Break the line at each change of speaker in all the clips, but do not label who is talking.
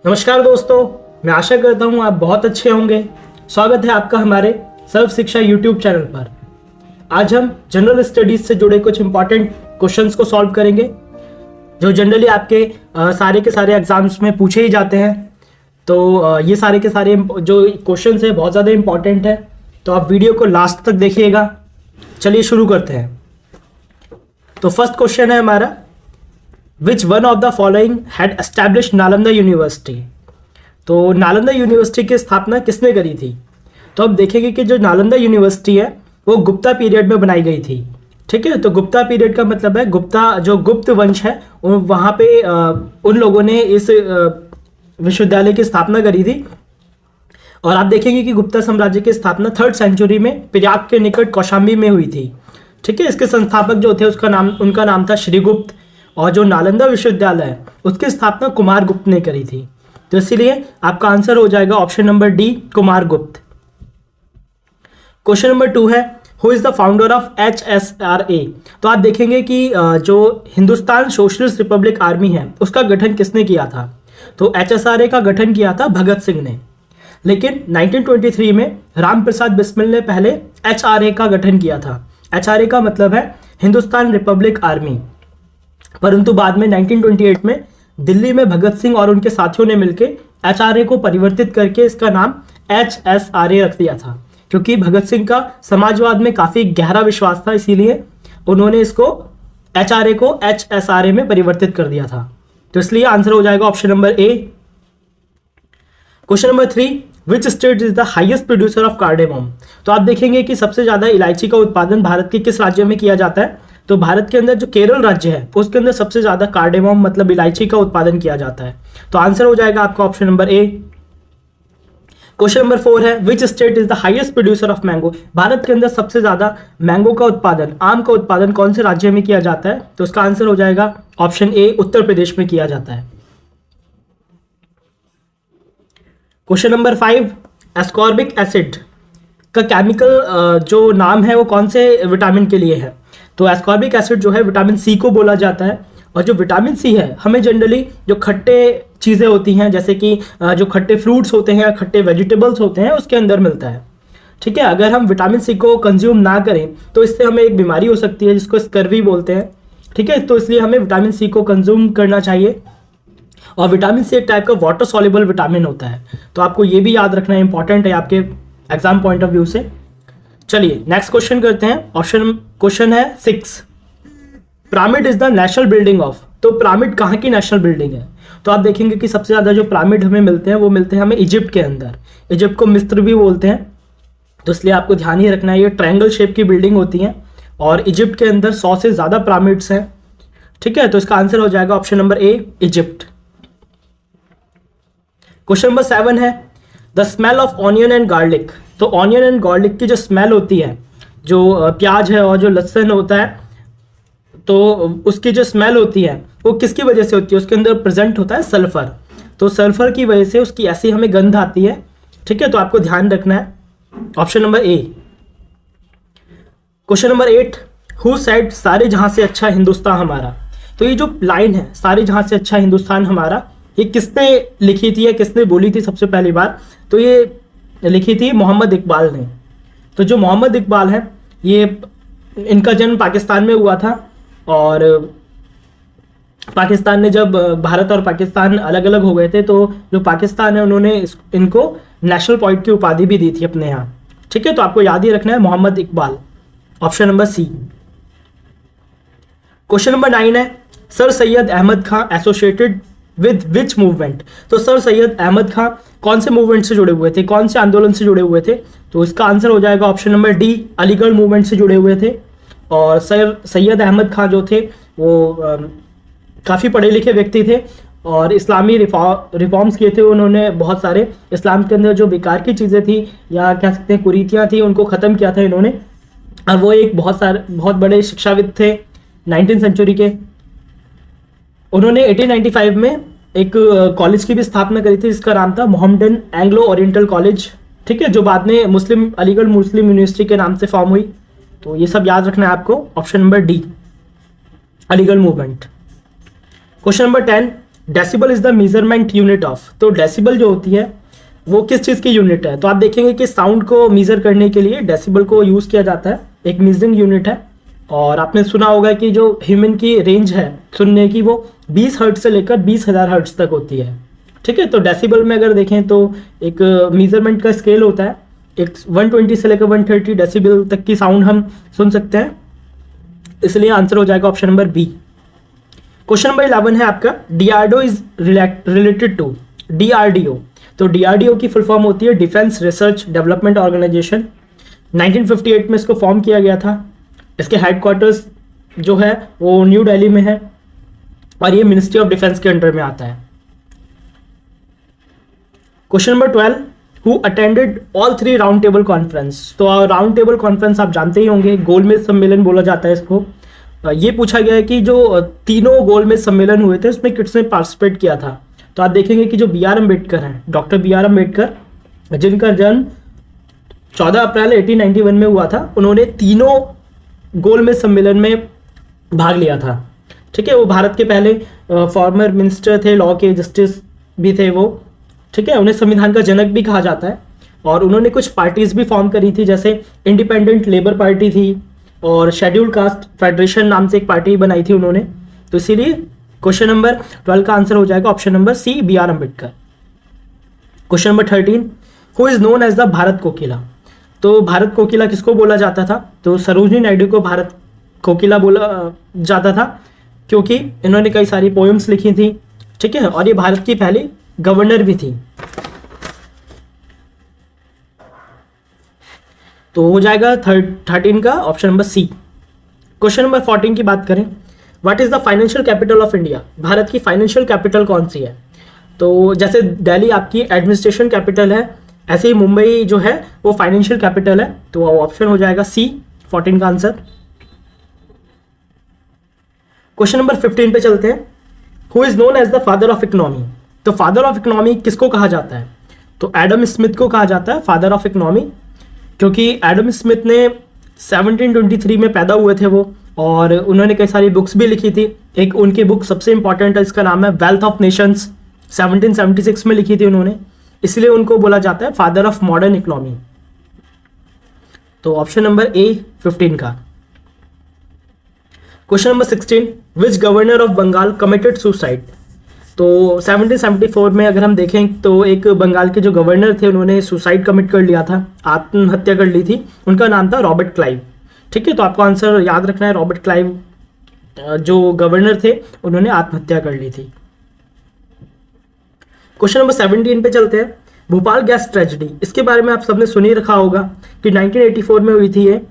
नमस्कार दोस्तों, मैं आशा करता हूँ आप बहुत अच्छे होंगे। स्वागत है आपका हमारे सर्व शिक्षा यूट्यूब चैनल पर। आज हम जनरल स्टडीज से जुड़े कुछ इंपॉर्टेंट क्वेश्चंस को सॉल्व करेंगे जो जनरली आपके सारे के सारे एग्जाम्स में पूछे ही जाते हैं। तो ये सारे के सारे जो क्वेश्चंस है बहुत ज़्यादा इंपॉर्टेंट है, तो आप वीडियो को लास्ट तक देखिएगा। चलिए शुरू करते हैं। तो फर्स्ट क्वेश्चन है हमारा, Which one of the following had established Nalanda university. तो नालंदा यूनिवर्सिटी की स्थापना किसने करी थी? तो हम देखेंगे कि जो नालंदा यूनिवर्सिटी है वो गुप्ता पीरियड में बनाई गई थी। ठीक है, तो गुप्ता पीरियड का मतलब है गुप्ता जो गुप्त वंश है वहाँ पे उन लोगों ने इस विश्वविद्यालय की स्थापना करी थी। और आप देखेंगे कि गुप्ता साम्राज्य की स्थापना 3rd सेंचुरी में प्रयाग के निकट कौशाम्बी में हुई थी। ठीक है, इसके संस्थापक जो थे उनका नाम था श्रीगुप्त, और जो नालंदा विश्वविद्यालय है उसकी स्थापना कुमार गुप्त ने करी थी। तो इसीलिए आपका आंसर हो जाएगा ऑप्शन नंबर डी, कुमार गुप्त। क्वेश्चन नंबर 2 है, who is the founder of HSRA। तो आप देखेंगे कि जो हिंदुस्तान सोशलिस्ट रिपब्लिक आर्मी है उसका गठन किसने किया था? तो HSRA का गठन किया था भगत सिंह ने। लेकिन 1923 में राम प्रसाद बिस्मिल ने पहले HRA का गठन किया था। HRA का मतलब है हिंदुस्तान रिपब्लिक आर्मी। परंतु बाद में 1928 में दिल्ली में भगत सिंह और उनके साथियों ने मिलकर HRA को परिवर्तित करके इसका नाम HSRA रख दिया था, क्योंकि भगत सिंह का समाजवाद में काफी गहरा विश्वास था, इसीलिए उन्होंने इसको HRA को HSRA में परिवर्तित कर दिया था। तो इसलिए आंसर हो जाएगा option number A. Question number 3, which state is the highest producer of cardamom. तो आप देखेंगे कि सबसे ज्यादा इलायची का उत्पादन भारत के किस राज्य में किया जाता है? तो भारत के अंदर जो केरल राज्य है उसके अंदर सबसे ज्यादा कार्डेमम मतलब इलायची का उत्पादन किया जाता है। तो आंसर हो जाएगा आपका ऑप्शन नंबर ए। क्वेश्चन नंबर 4 है, which state is the highest producer of mango. Bharat के अंदर सबसे ज्यादा मैंगो का उत्पादन, आम का उत्पादन कौन से राज्य में किया जाता है? तो उसका आंसर हो जाएगा ऑप्शन ए, उत्तर प्रदेश में किया जाता है। क्वेश्चन नंबर 5, एस्कॉर्बिक एसिड का केमिकल जो नाम है वो कौन से विटामिन के लिए है? तो एस्कॉर्बिक एसिड जो है विटामिन सी को बोला जाता है। और जो विटामिन सी है हमें जनरली जो खट्टे चीज़ें होती हैं, जैसे कि जो खट्टे फ्रूट्स होते हैं या खट्टे वेजिटेबल्स होते हैं उसके अंदर मिलता है। ठीक है, अगर हम विटामिन सी को कंज्यूम ना करें तो इससे हमें एक बीमारी हो सकती है जिसको स्कर्वी बोलते हैं। ठीक है, तो इसलिए हमें विटामिन सी को कंज्यूम करना चाहिए। और विटामिन सी एक टाइप का वाटर सॉल्युबल विटामिन होता है, तो आपको ये भी याद रखना इंपॉर्टेंट है आपके एग्जाम पॉइंट ऑफ व्यू से। चलिए नेक्स्ट क्वेश्चन करते हैं। क्वेश्चन है 6, pyramid is the national building of. तो पिरामिड कहाँ की नेशनल बिल्डिंग है? तो आप देखेंगे कि सबसे ज्यादा जो पिरामिड हमें मिलते हैं वो मिलते हैं हमें इजिप्ट के अंदर। इजिप्ट को मिस्र भी बोलते हैं, तो इसलिए आपको ध्यान ही रखना है ये ट्रायंगल शेप की बिल्डिंग होती है और इजिप्ट के अंदर 100 से ज्यादा पिरामिड्स हैं। ठीक है, तो इसका आंसर हो जाएगा ऑप्शन नंबर ए, इजिप्ट। क्वेश्चन नंबर 7 है, the smell of onion and garlic. तो ऑनियन एंड गार्लिक की जो स्मेल होती है, जो प्याज है और जो लहसुन होता है, तो उसकी जो स्मेल होती है वो किसकी वजह से होती है? उसके अंदर प्रेजेंट होता है सल्फर। तो सल्फर की वजह से उसकी ऐसी हमें गंध आती है। ठीक है, तो आपको ध्यान रखना है option number A. Question number 8, who said सारे जहां से अच्छा हिंदुस्तान हमारा। तो ये जो लाइन है सारे जहां से अच्छा हिंदुस्तान हमारा, ये किसने लिखी थी या किसने बोली थी सबसे पहली बार? तो ये लिखी थी मोहम्मद इकबाल ने। तो जो मोहम्मद इकबाल है ये इनका जन्म पाकिस्तान में हुआ था, और पाकिस्तान ने जब भारत और पाकिस्तान अलग अलग हो गए थे तो जो पाकिस्तान है उन्होंने इनको नेशनल पोएट की उपाधि भी दी थी अपने यहाँ। ठीक है, तो आपको याद ही रखना है Mohammad Iqbal, option number C. Question number 9 है, sir Syed Ahmad Khan associated with which movement. तो सर सैयद अहमद खां कौन से मूवमेंट से जुड़े हुए थे, कौन से आंदोलन से जुड़े हुए थे? तो इसका आंसर हो जाएगा option number D, Aligarh movement से जुड़े हुए थे। और सर सैयद अहमद खां जो थे वो काफ़ी पढ़े लिखे व्यक्ति थे और इस्लामी रिफॉर्म्स किए थे उन्होंने। बहुत सारे इस्लाम के अंदर जो बेकार की चीज़ें थी या कह सकते हैं कुरीतियाँ थी उनको ख़त्म किया था इन्होंने। और वो एक बहुत बड़े शिक्षाविद थे 19th सेंचुरी के। उन्होंने 1895 में एक कॉलेज की भी स्थापना करी थी जिसका नाम था मोहम्मदन एंग्लो ओरिएंटल कॉलेज। ठीक है, जो बाद में अलीगढ़ मुस्लिम यूनिवर्सिटी के नाम से फॉर्म हुई। तो ये सब याद रखना है आपको, option number D, Aligarh movement. Question number 10, decibel is the measurement unit of, तो डेसिबल जो होती है वो किस चीज़ की यूनिट है? तो आप देखेंगे कि साउंड को मेजर करने के लिए डेसिबल को यूज़ किया जाता है, एक मेजरिंग यूनिट है। और आपने सुना होगा कि जो ह्यूमन की रेंज है सुनने की वो 20 हर्ट्ज से लेकर 20,000 हर्ट्ज तक होती है। ठीक है, तो डेसिबल में अगर देखें तो एक मेजरमेंट का स्केल होता है, एक 120 से लेकर 130 डेसिबल तक की साउंड हम सुन सकते हैं, इसलिए आंसर हो जाएगा option number B. Question number 11 है आपका, DRDO is related to DRDO. तो डीआरडीओ की फुल फॉर्म होती है डिफेंस रिसर्च डेवलपमेंट ऑर्गेनाइजेशन। 1958 में इसको फॉर्म किया गया था। इसके हेडक्वार्टर्स जो है वो न्यू दिल्ली में है और ये मिनिस्ट्री ऑफ डिफेंस के अंडर में आता है। Question number 12, who attended all 3 round table conference. तो राउंड टेबल कॉन्फ्रेंस आप जानते ही होंगे, गोलमेज सम्मेलन बोला जाता है इसको। ये पूछा गया है कि जो तीनों गोलमेज सम्मेलन हुए थे उसमें किसने पार्टिसिपेट किया था। तो आप देखेंगे कि जो बी आर अम्बेडकर हैं, डॉक्टर बी आर अम्बेडकर, जिनका जन्म 14 अप्रैल 1891 में हुआ था, उन्होंने तीनों गोलमेज सम्मेलन में भाग लिया था। ठीक है, वो भारत के पहले फॉर्मर मिनिस्टर थे, लॉ के जस्टिस भी थे वो। ठीक है, उन्हें संविधान का जनक भी कहा जाता है। और उन्होंने कुछ पार्टीज भी फॉर्म करी थी, जैसे इंडिपेंडेंट लेबर पार्टी थी और शेड्यूल कास्ट फेडरेशन नाम से एक पार्टी बनाई थी उन्होंने। तो इसीलिए क्वेश्चन नंबर 12 का आंसर हो जाएगा option number C, B R Ambedkar. Question number 13, who is known as the Bharat Kokila. तो भारत कोकिला किसको बोला जाता था? तो सरोजिनी नायडू को भारत कोकिला बोला जाता था क्योंकि इन्होंने कई सारी पोएम्स लिखी थी। ठीक है, और ये भारत की पहली गवर्नर भी थी। तो हो जाएगा 13 का option number C. Question number 14 की बात करें, what is the financial capital of India. Bharat की फाइनेंशियल कैपिटल कौन सी है? तो जैसे दिल्ली आपकी एडमिनिस्ट्रेशन कैपिटल है, ऐसे ही मुंबई जो है वो फाइनेंशियल कैपिटल है। तो ऑप्शन हो जाएगा सी, 14 का आंसर। क्वेश्चन नंबर 15 पे चलते हैं, who is known as the father of economy. तो फादर ऑफ इकोनॉमी किसको कहा जाता है? तो एडम स्मिथ को कहा जाता है फादर ऑफ इकोनॉमी, क्योंकि एडम स्मिथ ने 1723 में पैदा हुए थे वो, और उन्होंने कई सारी बुक्स भी लिखी थी। एक उनकी बुक सबसे इंपॉर्टेंट है, इसका नाम है वेल्थ ऑफ नेशंस, 1776 में लिखी थी उन्होंने, इसलिए उनको बोला जाता है फादर ऑफ मॉडर्न इकोनॉमी। तो ऑप्शन नंबर ए 15 का। Question number 16, which governor of Bengal committed suicide. तो 1774 में अगर हम देखें तो एक बंगाल के जो गवर्नर थे उन्होंने सुसाइड कमिट कर लिया था, आत्महत्या कर ली थी। उनका नाम था रॉबर्ट क्लाइव। ठीक है, तो आपको आंसर याद रखना है, रॉबर्ट क्लाइव जो गवर्नर थे उन्होंने आत्महत्या कर ली थी। क्वेश्चन नंबर 17 पे चलते हैं, भोपाल गैस ट्रेजेडी। इसके बारे में आप सबने सुन ही रखा होगा कि 1984 में हुई थी ये।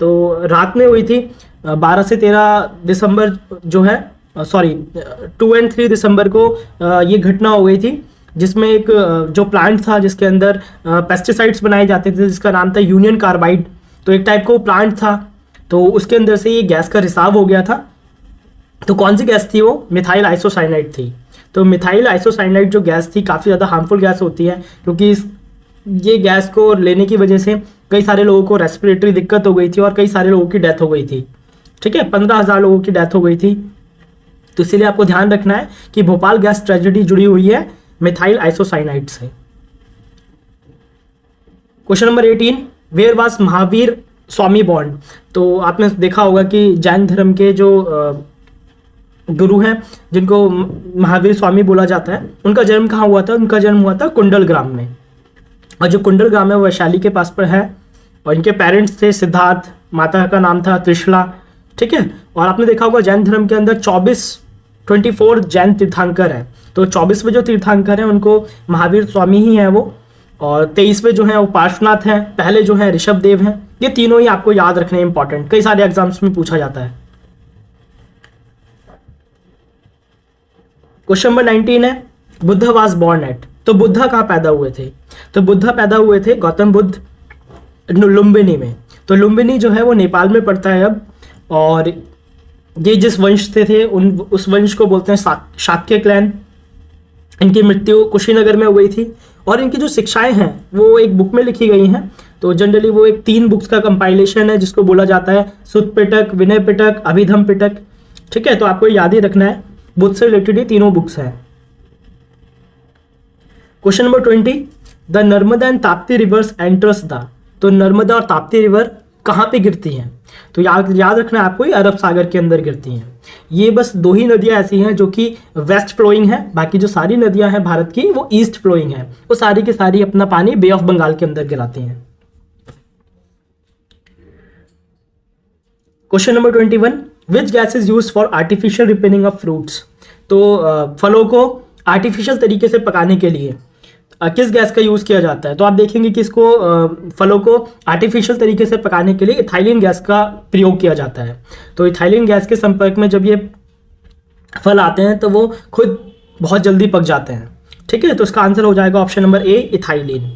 तो रात में हुई थी, 12 से 13 दिसंबर जो है, सॉरी 2 और 3 दिसंबर को ये घटना हो गई थी, जिसमें एक जो प्लांट था जिसके अंदर पेस्टिसाइड्स बनाए जाते थे, जिसका नाम था यूनियन कार्बाइड। तो एक टाइप का वो प्लांट था, तो उसके अंदर से ये गैस का रिसाव हो गया था। तो कौन सी गैस थी वो? मिथाइल आइसोसाइनाइड थी। तो मिथाइल आइसोसाइनाइड जो गैस थी काफ़ी ज़्यादा हार्मफुल गैस होती है, क्योंकि ये गैस को लेने की वजह से कई सारे लोगों को रेस्पिरेटरी दिक्कत हो गई थी और कई सारे लोगों की डेथ हो गई थी। ठीक है, 15,000 लोगों की डेथ हो गई थी। तो इसीलिए आपको ध्यान रखना है कि भोपाल गैस ट्रेजेडी जुड़ी हुई है मिथाइल आइसोसाइनाइड से। Question number 18, where was Mahavir Swami born. तो आपने देखा होगा कि जैन धर्म के जो गुरु हैं जिनको महावीर स्वामी बोला जाता है, उनका जन्म कहाँ हुआ था? उनका जन्म हुआ था कुंडल ग्राम में, और जो कुंडल ग्राम है वो वैशाली के पास पर है। और इनके पेरेंट्स थे सिद्धार्थ, माता का नाम था त्रिशला। ठीक है, और आपने देखा होगा जैन धर्म के अंदर 24 जैन तीर्थंकर हैं। तो 24वें जो तीर्थंकर हैं उनको महावीर स्वामी ही हैं वो, और 23वें जो हैं वो पार्श्वनाथ हैं, पहले जो हैं ऋषभ देव हैं। ये तीनों ही आपको याद रखने इंपॉर्टेंट, कई सारे एग्जाम्स में पूछा जाता है। क्वेश्चन नंबर 19 है, बुद्धा वाज बॉर्न एट। तो बुद्धा कहाँ पैदा हुए थे? तो बुद्धा पैदा हुए थे गौतम बुद्ध लुम्बिनी में। तो लुम्बिनी जो है वो नेपाल में पड़ता है अब, और ये जिस वंश से थे उस वंश को बोलते हैं शाक्य क्लैन। इनकी मृत्यु कुशीनगर में हो गई थी, और इनकी जो शिक्षाएं हैं वो एक बुक में लिखी गई हैं। तो जनरली वो एक 3 बुक्स का कंपाइलेशन है जिसको बोला जाता है सुत पिटक, विनय पिटक, अभिधम पिटक। ठीक है, तो आपको याद ही रखना है, बुद्ध से रिलेटेड ये तीनों बुक्स हैं। Question number 20, the Narmada and Tapti reverse enters the, तो नर्मदा और ताप्ती रिवर कहाँ पे गिरती हैं? तो याद रखना आपको, ये अरब सागर के अंदर गिरती हैं। ये बस 2 ही नदियां ऐसी हैं जो कि वेस्ट फ्लोइंग है, बाकी जो सारी नदियां हैं भारत की वो ईस्ट फ्लोइंग है, वो सारी की सारी अपना पानी बे ऑफ बंगाल के अंदर गिराती हैं। Question number 21, which gas is used for artificial ripening of fruits, तो फलों को आर्टिफिशियल तरीके से पकाने के लिए किस गैस का यूज़ किया जाता है? तो आप देखेंगे कि इसको फलों को आर्टिफिशियल तरीके से पकाने के लिए इथाइलिन गैस का प्रयोग किया जाता है। तो इथाइलिन गैस के संपर्क में जब ये फल आते हैं तो वो खुद बहुत जल्दी पक जाते हैं। ठीक है, तो इसका आंसर हो जाएगा ऑप्शन नंबर ए, इथाइलिन।